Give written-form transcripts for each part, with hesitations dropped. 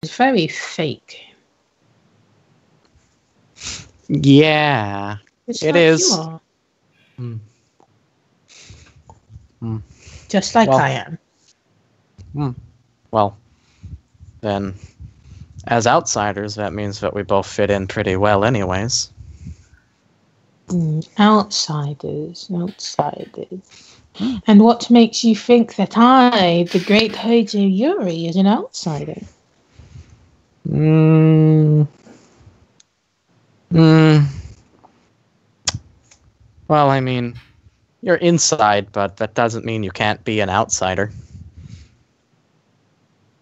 It's very fake. Yeah, Just it like is. you are. Mm. Mm. Just like Well, I am. Well, then, as outsiders, that means that we both fit in pretty well anyways. Outsiders. And what makes you think that I, the great Hojo Yuri, is an outsider? Well, I mean, you're inside, but that doesn't mean you can't be an outsider.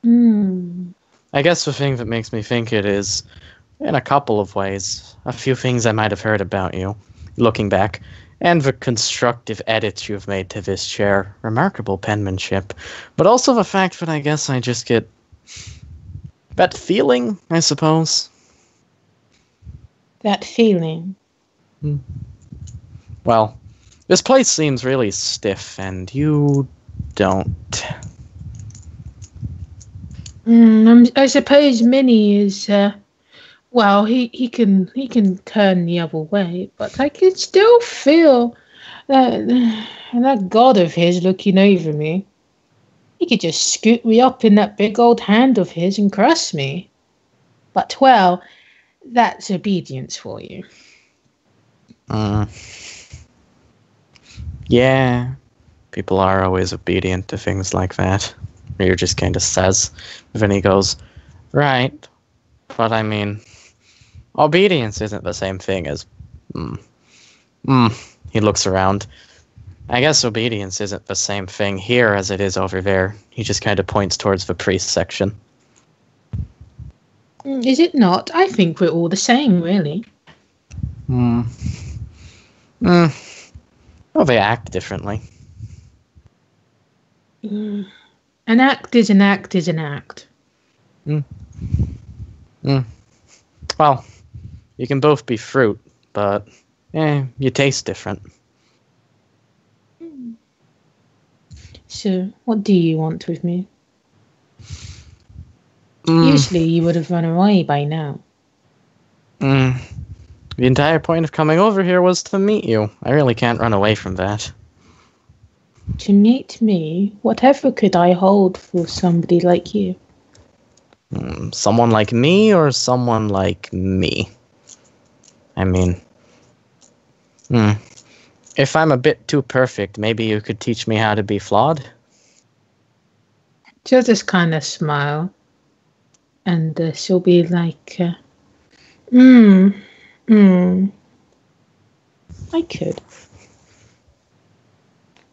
I guess the thing that makes me think it is, in a couple of ways, a few things I might have heard about you, looking back, and the constructive edits you've made to this chair. Remarkable penmanship. But also the fact that I guess I just get that feeling, I suppose. That feeling? Well, this place seems really stiff, and you don't. I suppose Minnie is, well, he can turn the other way, but I can still feel that god of his looking over me. He could just scoop me up in that big old hand of his and crush me. But, well, that's obedience for you. Yeah, people are always obedient to things like that. Ryu just kind of says. Then he goes, right, but I mean, obedience isn't the same thing as... He looks around. I guess obedience isn't the same thing here as it is over there. He just kind of points towards the priest section. Is it not? I think we're all the same, really. Well, they act differently. An act is an act is an act. Well, you can both be fruit, but you taste different. So, what do you want with me? Usually you would have run away by now. The entire point of coming over here was to meet you. I really can't run away from that. To meet me? Whatever could I hold for somebody like you? Someone like me or someone like me? I mean, if I'm a bit too perfect, maybe you could teach me how to be flawed? She'll just kind of smile. And she'll be like, I could.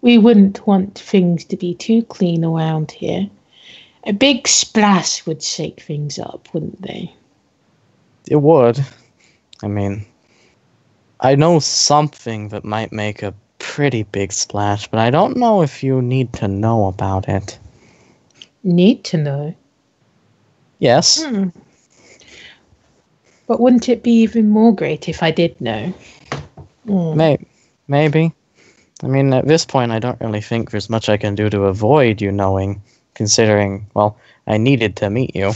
We wouldn't want things to be too clean around here. A big splash would shake things up, wouldn't they? It would. I mean, I know something that might make a pretty big splash, but I don't know if you need to know about it. Need to know? Yes. But wouldn't it be even more great if I did know? Maybe. I mean, at this point, I don't really think there's much I can do to avoid you knowing, considering, well, I needed to meet you.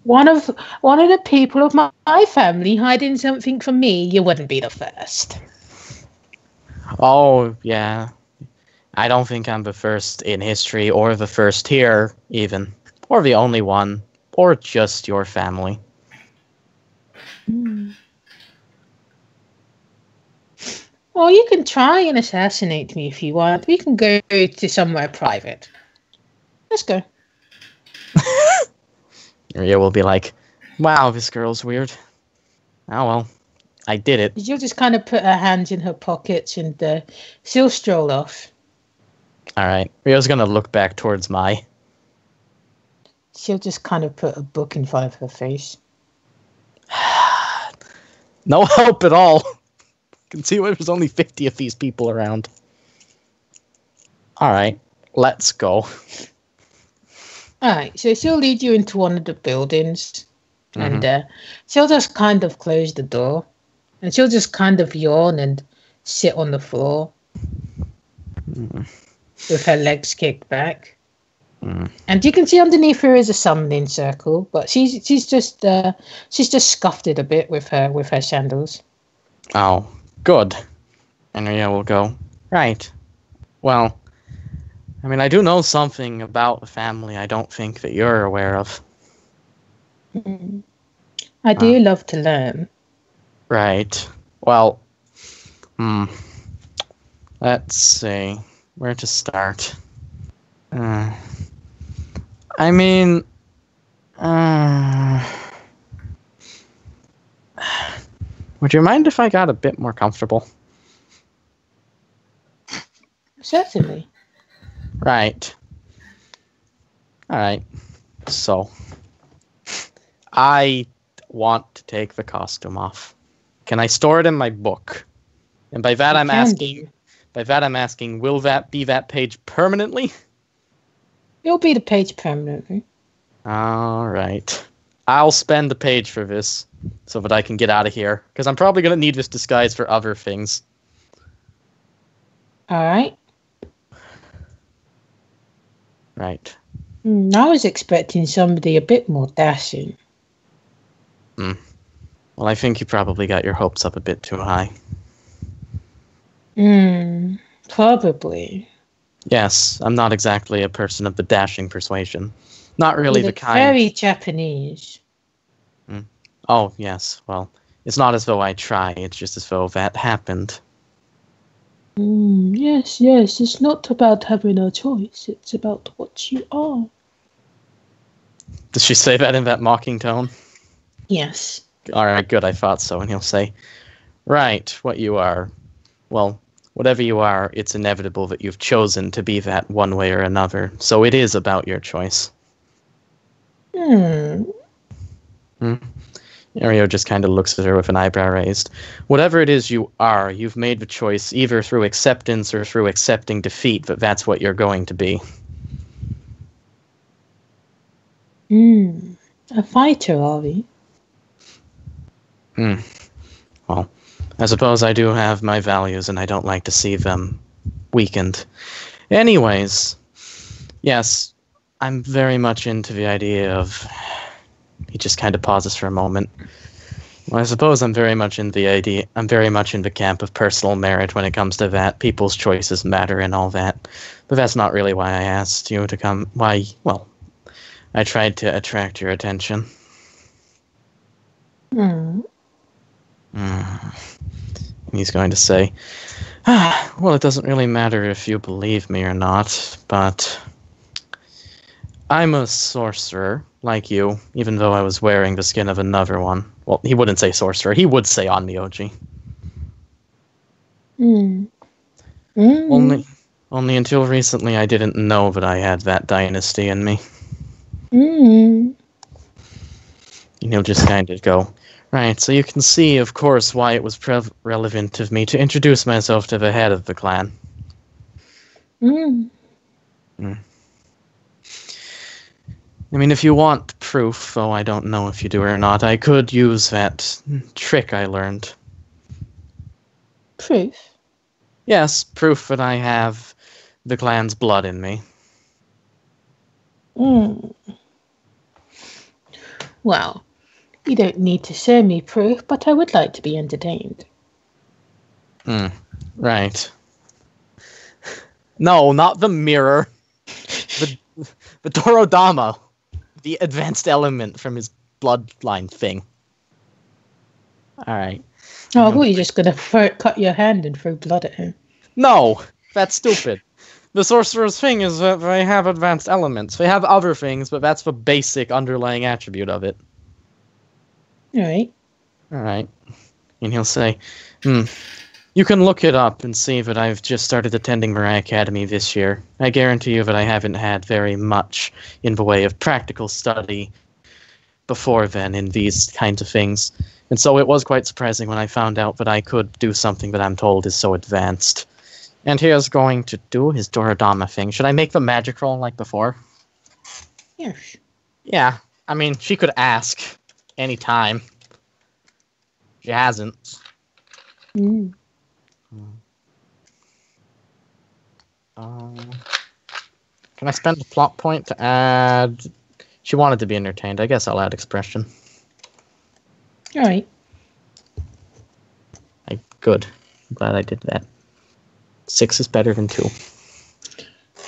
One of the people of my family hiding something from me, you wouldn't be the first. Oh, yeah. I don't think I'm the first in history, or the first here, even. Or the only one. Or just your family. Well, you can try and assassinate me if you want. We can go to somewhere private. Let's go. Maria will be like, wow, this girl's weird. Oh, well, I did it. She'll just kind of put her hands in her pockets and she'll stroll off. All right. Rio's going to look back towards Mai. She'll just kind of put a book in front of her face. No help at all. You can see there's only 50 of these people around. All right. Let's go. Alright, so she'll lead you into one of the buildings and she'll just kind of close the door and she'll just kind of yawn and sit on the floor with her legs kicked back. And you can see underneath her is a summoning circle, but she's just scuffed it a bit with her sandals. Oh, good. And Ria will go, right. Well, I mean, I do know something about the family I don't think that you're aware of. I do love to learn. Right. Well, let's see. Where to start? I mean, would you mind if I got a bit more comfortable? Certainly. Right. All right. So, I want to take the costume off. Can I store it in my book? And by that I'm asking, will that be that page permanently? It'll be the page permanently. All right. I'll spend the page for this so that I can get out of here, because I'm probably going to need this disguise for other things. All right. Right. I was expecting somebody a bit more dashing. Well, I think you probably got your hopes up a bit too high. Probably. Yes, I'm not exactly a person of the dashing persuasion. Not really the kind. Very Japanese. Oh, yes. Well, it's not as though I try. It's just as though that happened. Yes. It's not about having a choice. It's about what you are. Does she say that in that mocking tone? Yes. All right, good. I thought so. And he'll say, right, what you are. Well, whatever you are, it's inevitable that you've chosen to be that one way or another. So it is about your choice. Ario just kind of looks at her with an eyebrow raised. Whatever it is you are, you've made the choice either through acceptance or through accepting defeat that that's what you're going to be. A fighter, are we? Well, I suppose I do have my values and I don't like to see them weakened. Anyways, yes, I'm very much into the idea of... He just kind of pauses for a moment. Well, I suppose I'm very much in the camp of personal merit when it comes to that. People's choices matter and all that. But that's not really why I asked you to come. Well, I tried to attract your attention. He's going to say, well, it doesn't really matter if you believe me or not, but I'm a sorcerer, like you, even though I was wearing the skin of another one. Well, he wouldn't say sorcerer, he would say Onmyoji. Only until recently I didn't know that I had that dynasty in me. And he'll just kind of go, right, so you can see, of course, why it was relevant of me to introduce myself to the head of the clan. I mean, if you want proof, though I don't know if you do or not, I could use that trick I learned. Proof? Yes, proof that I have the clan's blood in me. Well, you don't need to show me proof, but I would like to be entertained. Right. No, not the mirror. The Torodama. The advanced element from his bloodline thing. Alright. Oh, I thought you were just going to cut your hand and throw blood at him. No! That's stupid. The sorcerer's thing is that they have advanced elements. They have other things, but that's the basic underlying attribute of it. Alright. And he'll say, you can look it up and see that I've just started attending Mirai Academy this year. I guarantee you that I haven't had very much in the way of practical study before then in these kinds of things. And so it was quite surprising when I found out that I could do something that I'm told is so advanced. And he is going to do his Dorodama thing. Should I make the magic roll like before? Yes. Yeah. I mean, she could ask any time. She hasn't. Can I spend a plot point to add... She wanted to be entertained. I guess I'll add expression. All right. Good. I'm glad I did that. 6 is better than 2.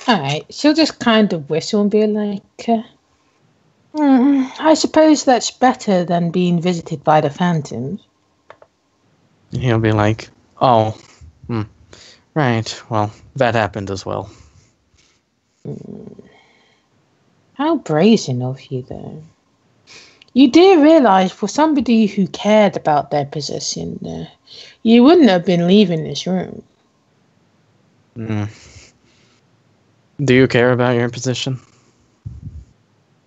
All right. She'll just kind of whistle and be like, I suppose that's better than being visited by the phantoms. And he'll be like, oh, right. Well, that happened as well. How brazen of you, though. You do realise, for somebody who cared about their possession, you wouldn't have been leaving this room. Do you care about your position?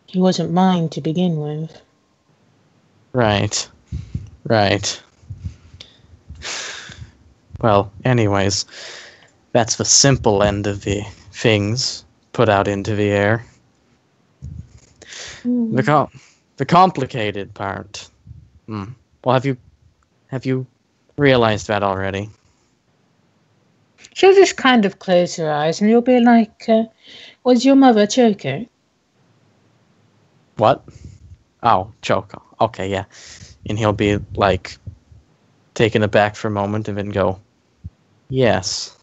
He wasn't mine to begin with. Right. Well, anyways, that's the simple end of the things put out into the air. The complicated part. Well, have you realized that already? She'll just kind of close her eyes and you'll be like, was your mother choking? What? Oh, choke. Okay, yeah. And he'll be like taken aback for a moment and then go, yes.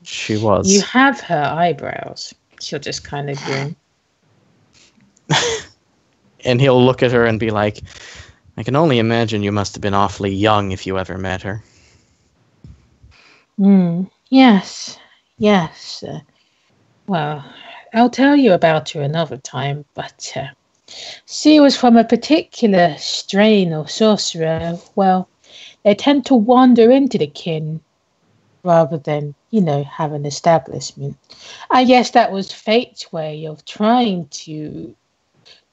She was. You have her eyebrows. She'll just kind of grin. And he'll look at her and be like, I can only imagine you must have been awfully young if you ever met her. Yes. Well, I'll tell you about her another time, but she was from a particular strain of sorcerer. Well, they tend to wander into the kin rather than, have an establishment. I guess that was fate's way of trying to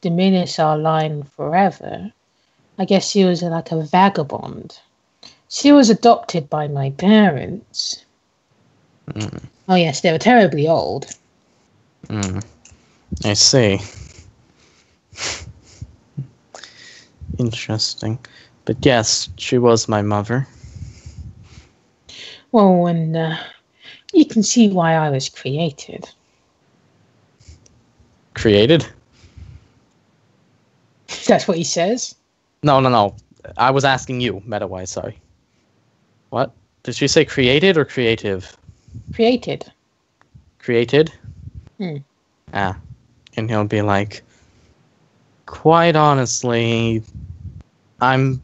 diminish our line forever. I guess she was like a vagabond. She was adopted by my parents. Oh yes, they were terribly old. I see. Interesting. But yes, she was my mother. Well, and you can see why I was created. Created? That's what he says? No. I was asking you, Metawise, sorry. What? Did she say created or creative? Created. Created? And he'll be like, quite honestly, I'm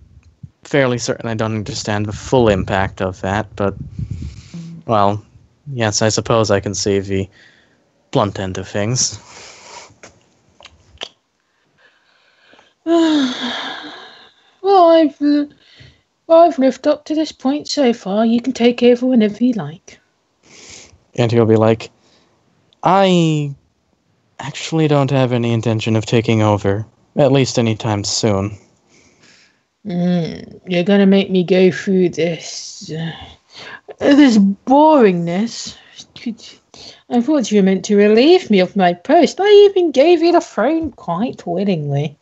fairly certain I don't understand the full impact of that, but, well, yes, I suppose I can see the blunt end of things. Well, I've lived up to this point so far. You can take over whenever you like. And he'll be like, I actually don't have any intention of taking over, at least anytime soon. You're gonna make me go through this boringness. I thought you were meant to relieve me of my post. I even gave you the throne quite willingly.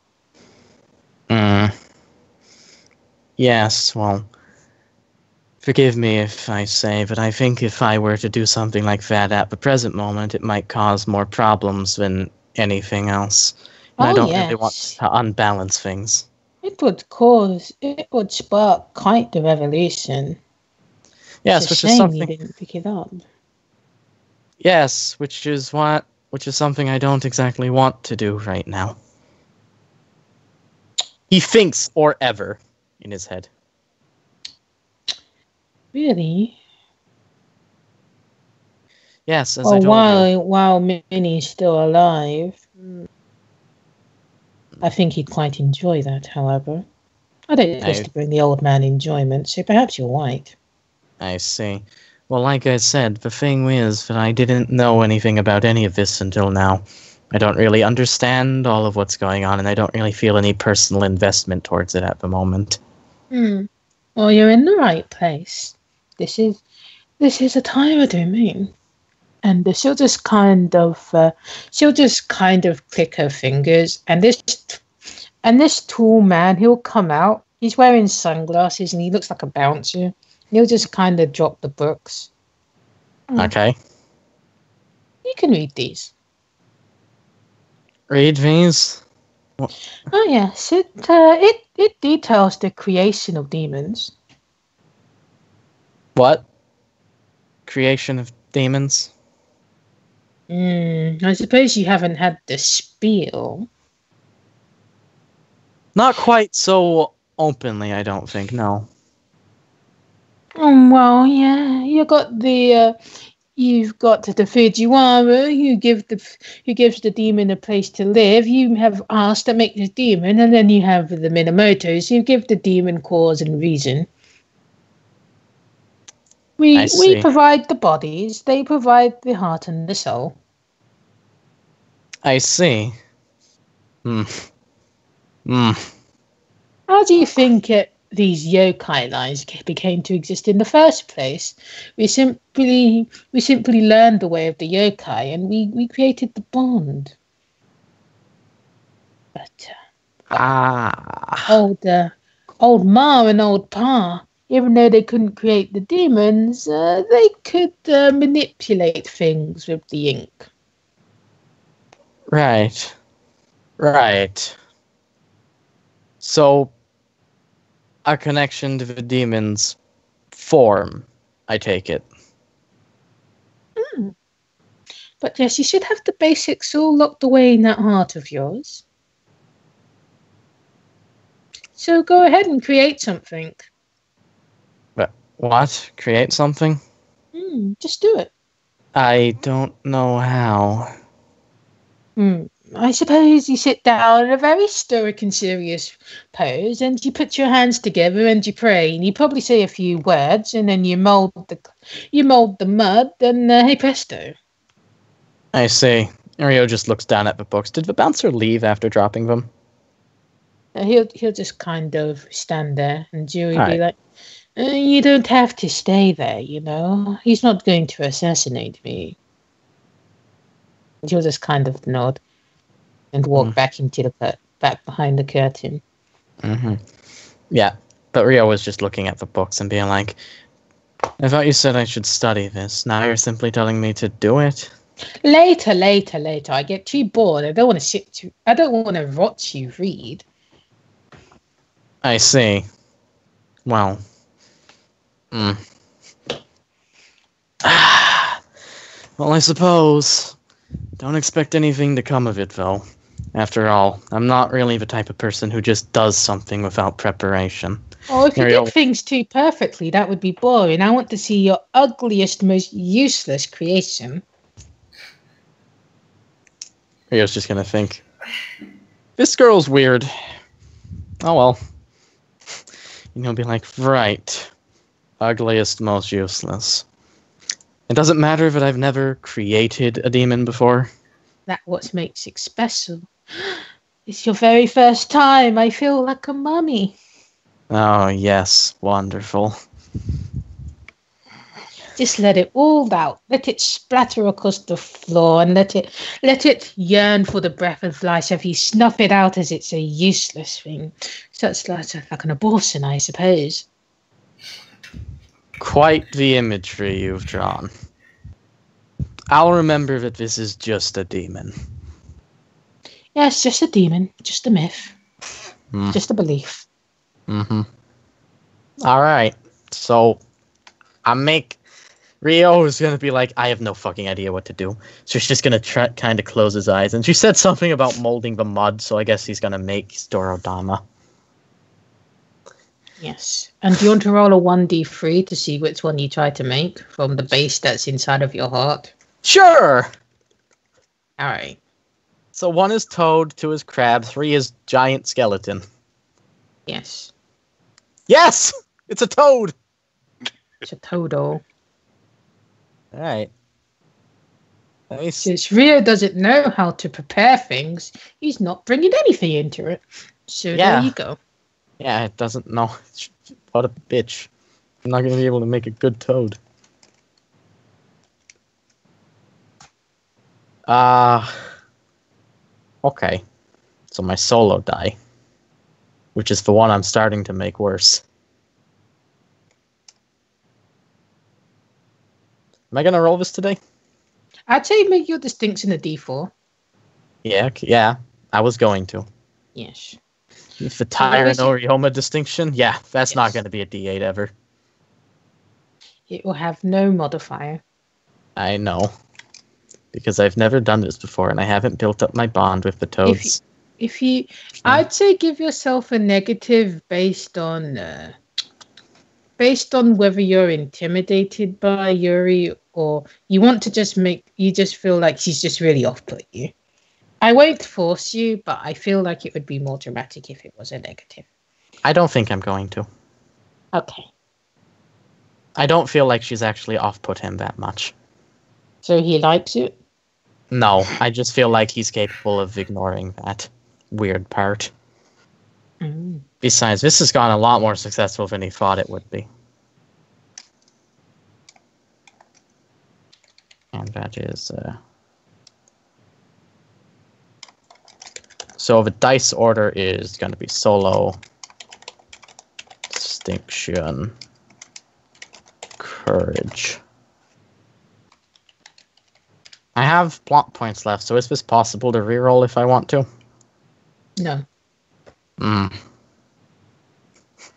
Yes, well, forgive me if I say, but I think if I were to do something like that at the present moment, it might cause more problems than anything else. And I don't really want to unbalance things. It would spark quite the revolution. Yes, it's a which shame is something you didn't pick it up. Yes, which is something I don't exactly want to do right now. He thinks or ever in his head. Really? Yes, as I told you. While Minnie's still alive, I think he'd quite enjoy that, however. I don't wish to bring the old man enjoyment, so perhaps you're right. I see. Well, like I said, the thing is that I didn't know anything about any of this until now. I don't really understand all of what's going on, and I don't really feel any personal investment towards it at the moment. Well, you're in the right place. This is a timer domain. And she'll just kind of click her fingers, and this tall man, he'll come out. He's wearing sunglasses and he looks like a bouncer. He'll just kind of drop the books. Okay. You can read these. Read these? Oh yes, it details the creation of demons. What? Creation of demons? I suppose you haven't had the spiel. Not quite so openly, I don't think, no. Well, yeah, you've got the Fujiwara who gives the demon a place to live. You have us that make the demon, and then you have the Minamotos who give the demon cause and reason. I We see. provide the bodies, they provide the heart and the soul. I see. Hmm. How do you think these yokai lines became to exist in the first place? We simply learned the way of the yokai, and we created the bond. But old Ma and old Pa, even though they couldn't create the demons, they could manipulate things with the ink. Right. Right. So, a connection to the demons form, I take it. But yes, you should have the basics all locked away in that heart of yours. So go ahead and create something. But what? Create something? Just do it. I don't know how. I suppose you sit down in a very stoic and serious pose, and you put your hands together and you pray, and you probably say a few words, and then you mold the mud, and hey presto. I see. Rio just looks down at the books. Did the bouncer leave after dropping them? He'll just kind of stand there, and Julie All be right. like, "You don't have to stay there, you know. He's not going to assassinate me." And he'll just kind of nod and walk back into the back behind the curtain. Mm-hmm. Yeah, but Rio was just looking at the books and being like, I thought you said I should study this. Now you're simply telling me to do it? Later. I get too bored. I don't want to watch you read. I see. Well. Well, I suppose. Don't expect anything to come of it, though. After all, I'm not really the type of person who just does something without preparation. Oh, if you did things too perfectly, that would be boring. I want to see your ugliest, most useless creation. Rio's just gonna think, this girl's weird. Oh well. And he'll be like, right. Ugliest, most useless. It doesn't matter that I've never created a demon before. That's what makes it special. It's your very first time. I feel like a mummy. Oh, yes. Wonderful. Just let it all out. Let it splatter across the floor and let it yearn for the breath of life if you snuff it out as it's a useless thing. So it's like an abortion, I suppose. Quite the imagery you've drawn. I'll remember that this is just a demon. Yes, just a demon. Just a myth. Just a belief. All right. So, Rio is going to be like, I have no fucking idea what to do. So she's just going to kind of close his eyes. And she said something about molding the mud, so I guess he's going to make Storodama. Yes. And do you want to roll a 1d3 to see which one you try to make from the base that's inside of your heart? Sure! All right. So 1 is toad, 2 is crab, 3 is giant skeleton. Yes. Yes! It's a toad! It's a toadle. Alright. Since Rio doesn't know how to prepare things, he's not bringing anything into it. So there you go. Yeah, it doesn't know. What a bitch. I'm not going to be able to make a good toad. Okay. So my solo die, which is the one I'm starting to make worse. Am I going to roll this today? I'd say make your distinction a D4. Yeah, I was going to. Yes. If the Tyre no Ryoma distinction, yeah, that's not going to be a D8 ever. It will have no modifier. I know. Because I've never done this before, and I haven't built up my bond with the toads. I'd say give yourself a negative based on whether you're intimidated by Yuri or you want to you just feel like she's just really off-put you. I won't force you, but I feel like it would be more dramatic if it was a negative. I don't think I'm going to. Okay. I don't feel like she's actually off-put him that much. So he likes it? No, I just feel like he's capable of ignoring that weird part. Mm. Besides, this has gone a lot more successful than he thought it would be. And that is... So the dice order is going to be solo, distinction, courage. I have plot points left, so is this possible to reroll if I want to? No.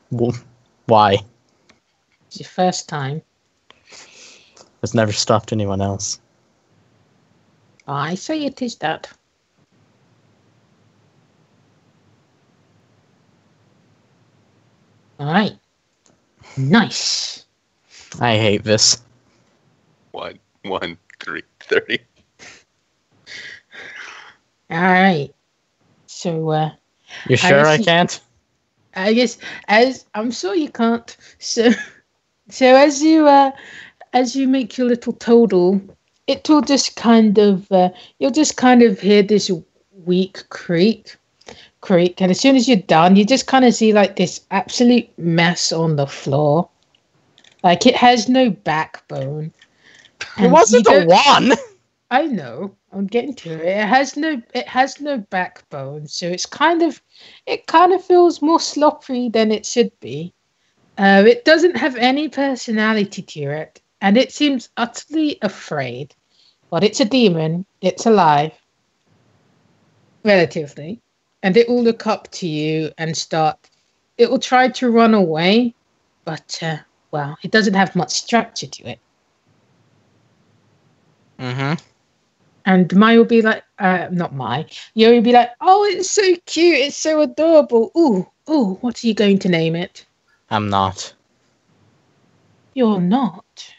Well, why? It's your first time. It's never stopped anyone else. I say it is that. All right. Nice. I hate this. 1, 1, 3, 30. All right. So, you sure I can't? I guess as I'm sure you can't. So as you make your little total, it will just kind of you'll just kind of hear this weak creak, and as soon as you're done, you just kind of see like this absolute mess on the floor, like it has no backbone. It wasn't a 1. I know. I'm getting to it. It has no backbone, so it kind of feels more sloppy than it should be. It doesn't have any personality to it, and it seems utterly afraid. But it's a demon. It's alive, relatively, and it will look up to you and start. It will try to run away, but well, it doesn't have much structure to it. Mm-hmm. And Mai will be like, not Mai. You will be like, oh, it's so cute, it's so adorable. Ooh, what are you going to name it? I'm not. You're not.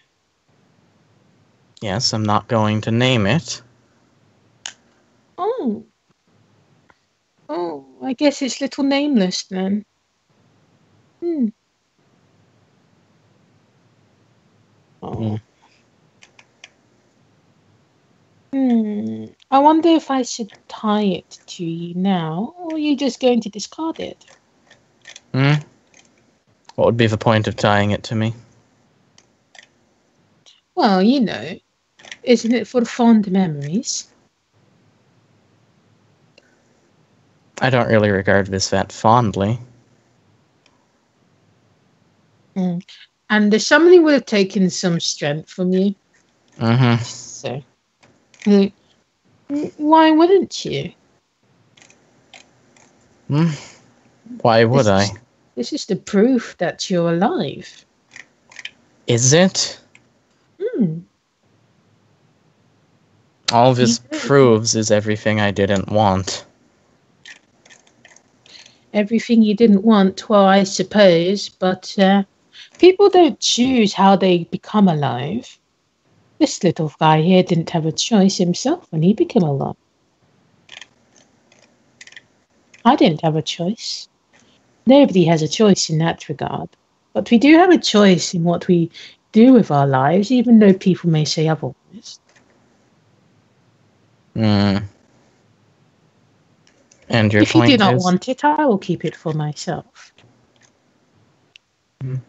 Yes, I'm not going to name it. Oh, I guess it's Little Nameless then. Oh. I wonder if I should tie it to you now, or are you just going to discard it? What would be the point of tying it to me? Well, you know, isn't it for fond memories? I don't really regard this that fondly. And the summoning would have taken some strength from you. Mm-hmm. So, why wouldn't you? Why would I? This is the proof that you're alive. Is it? All this proves is everything I didn't want. Everything you didn't want, well, I suppose, but people don't choose how they become alive. This little guy here didn't have a choice himself when he became alive. I didn't have a choice. Nobody has a choice in that regard. But we do have a choice in what we do with our lives, even though people may say otherwise. And your if you point do not is? want it, I will keep it for myself. And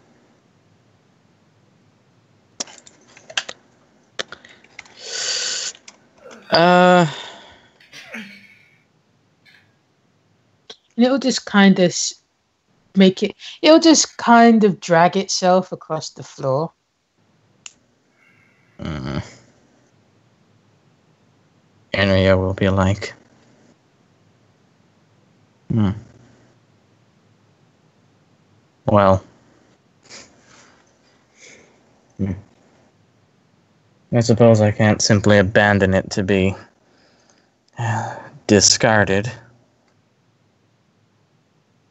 it'll just kind of it'll just kind of drag itself across the floor. And Rio will be like, well, I suppose I can't simply abandon it to be discarded.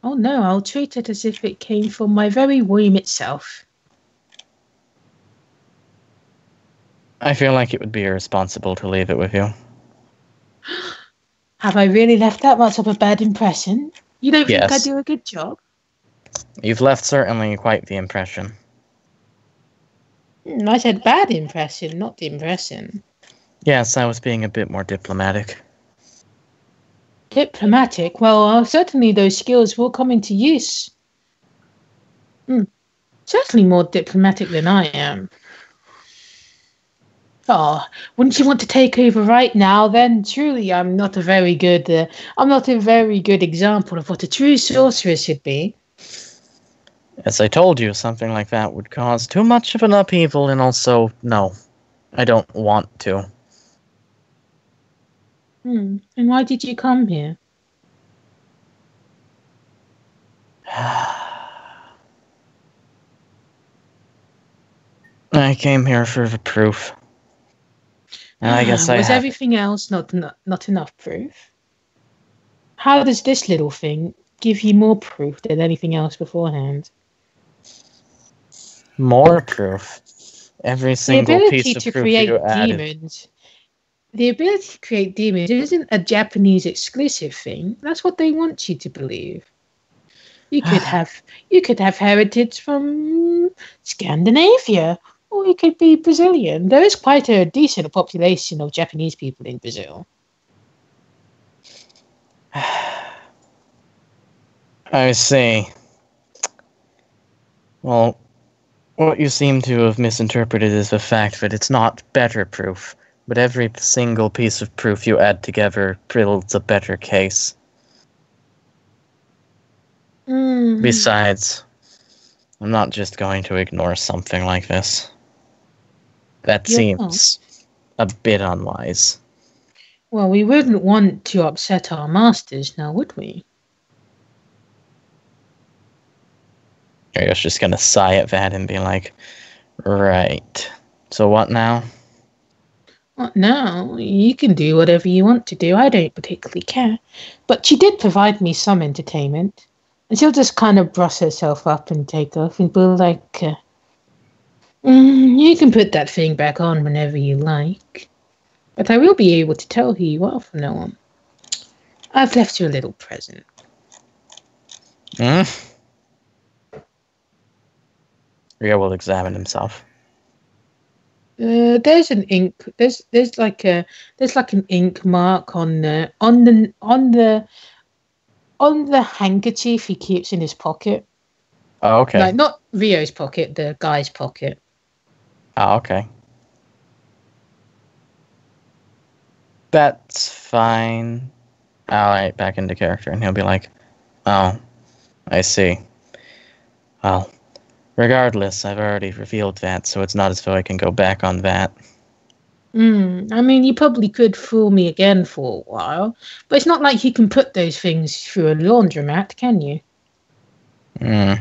Oh no, I'll treat it as if it came from my very womb itself. I feel like it would be irresponsible to leave it with you. Have I really left that much of a bad impression? You don't think I Yes. do a good job? You've left certainly quite the impression. I said bad impression, not the impression. Yes, I was being a bit more diplomatic. Diplomatic? Well, certainly those skills will come into use. Certainly more diplomatic than I am. Oh, wouldn't you want to take over right now? Then truly, I'm not a very good example of what a true sorcerer should be. As I told you, something like that would cause too much of an upheaval, and also, no, I don't want to. And why did you come here? I came here for the proof. And I guess I was have everything else not enough proof? How does this little thing give you more proof than anything else beforehand? more proof. Every single piece of proof you added. The ability to create demons isn't a Japanese exclusive thing. That's what they want you to believe. You could have heritage from Scandinavia, or you could be Brazilian. There is quite a decent population of Japanese people in Brazil. I see. Well, what you seem to have misinterpreted is the fact that it's not better proof, but every single piece of proof you add together builds a better case. Besides, I'm not just going to ignore something like this. That seems a bit unwise. Well, we wouldn't want to upset our masters now, would we? I was just gonna sigh at that and be like, right. So what now? Well, no, you can do whatever you want to do. I don't particularly care. But she did provide me some entertainment. And she'll just kind of brush herself up and take off and be like, you can put that thing back on whenever you like. But I will be able to tell who you are from now on. I've left you a little present. Rio will examine himself. There's an ink. There's like an ink mark on the handkerchief he keeps in his pocket. Oh, okay. Like not Rio's pocket, the guy's pocket. Oh, okay. That's fine. Alright, back into character, and he'll be like, oh, I see. Well, regardless, I've already revealed that, so it's not as though I can go back on that. I mean, you probably could fool me again for a while, but it's not like you can put those things through a laundromat, can you? No,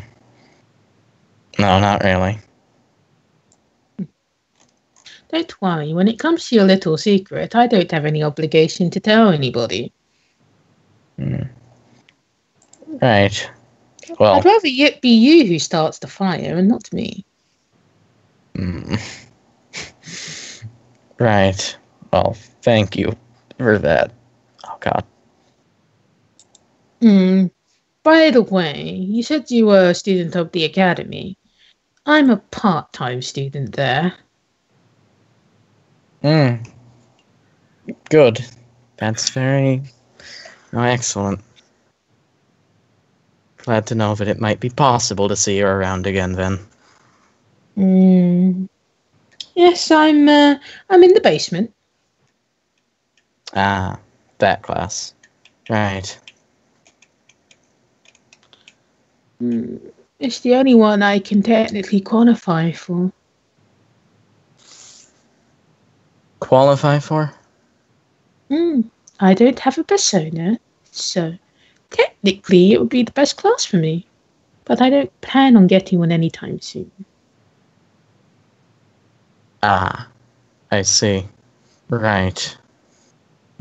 not really. Don't worry, when it comes to your little secret, I don't have any obligation to tell anybody. Right. Well, I'd rather it be you who starts the fire and not me. Right. Well, thank you for that. Oh, God. By the way, you said you were a student of the academy. I'm a part-time student there. Good. That's very excellent. Glad to know that it might be possible to see you around again then. Yes, I'm in the basement. Ah, that class. Right. It's the only one I can technically qualify for. Qualify for? I don't have a persona, so technically it would be the best class for me. But I don't plan on getting one anytime soon. Ah, I see. Right.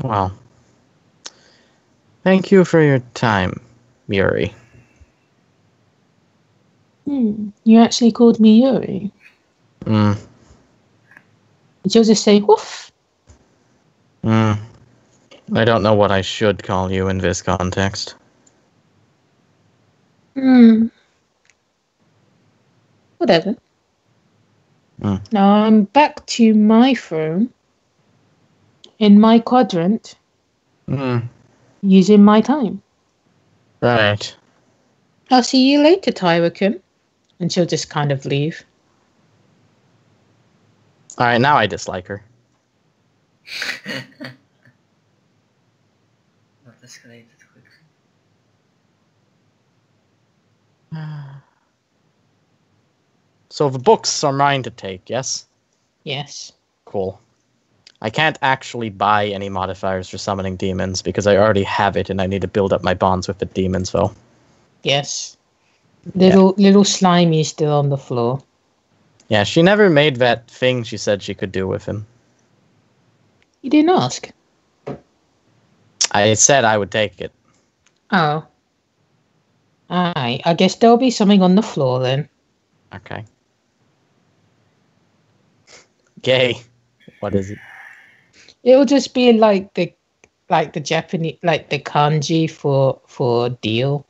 Well, thank you for your time, Yuri. You actually called me Yuri. Mm. And she'll just say, woof. I don't know what I should call you in this context. Whatever. Now I'm back to my throne. In my quadrant. Using my time. Right. I'll see you later, Tyra-kun. And she'll just kind of leave. Alright, now I dislike her. That escalated quickly. So the books are mine to take, yes? Yes. Cool. I can't actually buy any modifiers for summoning demons because I already have it and I need to build up my bonds with the demons, though. Yes. Little slimy is still on the floor. Yeah, she never made that thing she said she could do with him. You didn't ask? I said I would take it. Oh. Alright, I guess there'll be something on the floor then. Okay. Gay. What is it? It'll just be like the Japanese, like the kanji for deal.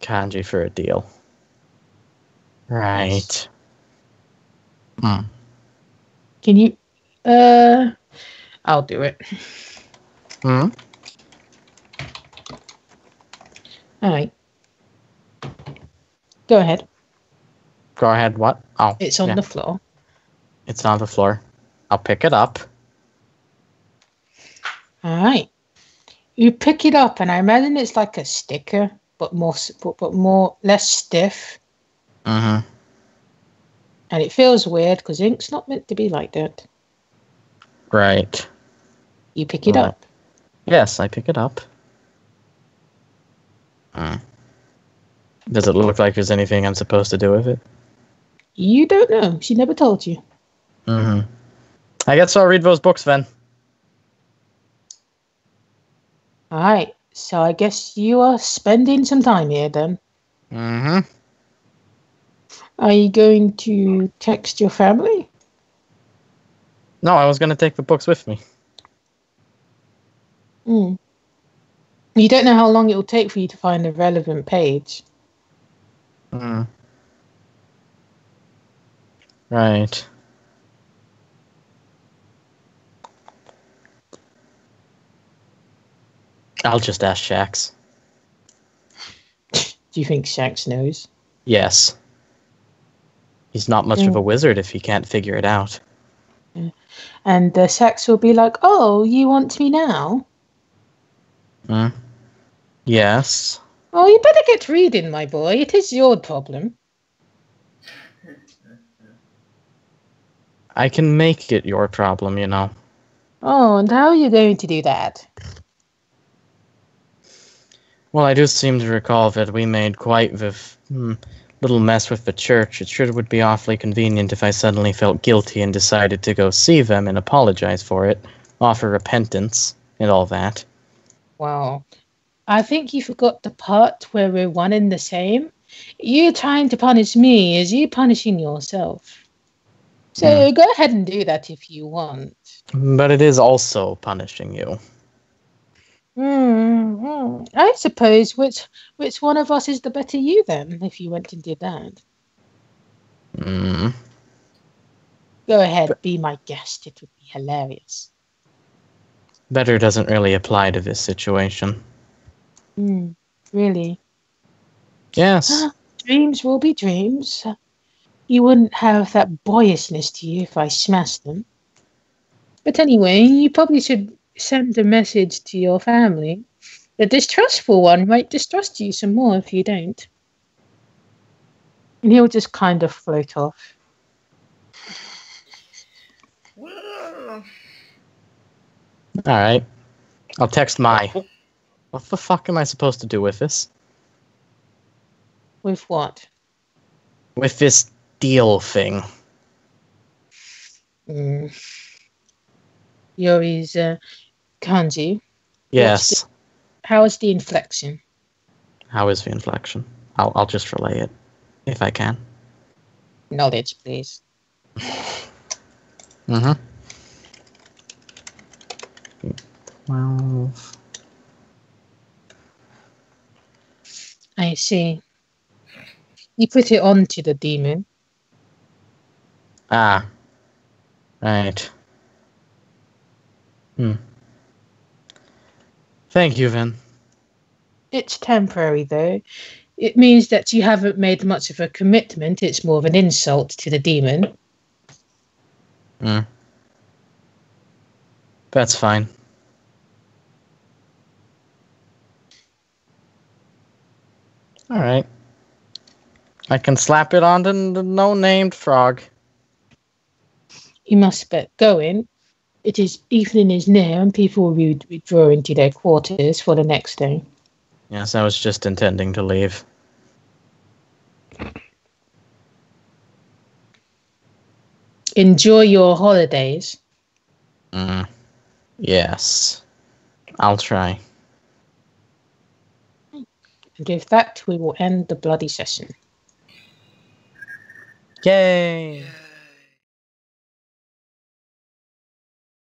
Kanji for a deal. Right. Can you I'll do it. Alright. Go ahead. Go ahead, what? Oh. It's on the floor. It's on the floor. I'll pick it up. Alright. You pick it up and I imagine it's like a sticker, but less stiff. And it feels weird because ink's not meant to be like that. Right. You pick it up. Yes, I pick it up. Does it look like there's anything I'm supposed to do with it? You don't know. She never told you. I guess I'll read those books then. Alright. So I guess you are spending some time here then. Are you going to text your family? No, I was going to take the books with me. You don't know how long it will take for you to find the relevant page. Right. I'll just ask Shax. Do you think Shax knows? Yes. He's not much of a wizard if he can't figure it out. And Shax will be like, oh, you want me now? Yes. Oh, you better get reading, my boy. It is your problem. I can make it your problem, you know. Oh, and how are you going to do that? Well, I do seem to recall that we made quite the little mess with the church. It sure would be awfully convenient if I suddenly felt guilty and decided to go see them and apologize for it, offer repentance, and all that. Wow. I think you forgot the part where we're one and the same. You trying to punish me is you punishing yourself. So go ahead and do that if you want. But it is also punishing you. I suppose which one of us is the better you then, if you went and did that? Go ahead, be my guest. It would be hilarious. Better doesn't really apply to this situation. Really? Yes. Dreams will be dreams. You wouldn't have that boyishness to you if I smashed them. But anyway, you probably should send a message to your family. The distrustful one might distrust you some more if you don't. And he'll just kind of float off. Well, Alright. I'll text Mai. What the fuck am I supposed to do with this? With what? With this deal thing. Yuri's kanji. Yes. How is the inflection? How is the inflection? I'll just relay it, if I can. Knowledge, please. Mm-hmm. 12. I see. You put it onto the demon. Ah. Right. Thank you, Vin. It's temporary, though. It means that you haven't made much of a commitment. It's more of an insult to the demon. That's fine. Alright. I can slap it on the no-named frog. You must get going. It is evening is near, and people will be withdrawing to their quarters for the next day. Yes, I was just intending to leave. Enjoy your holidays. Yes. I'll try. And with that, we will end the bloody session. Yay!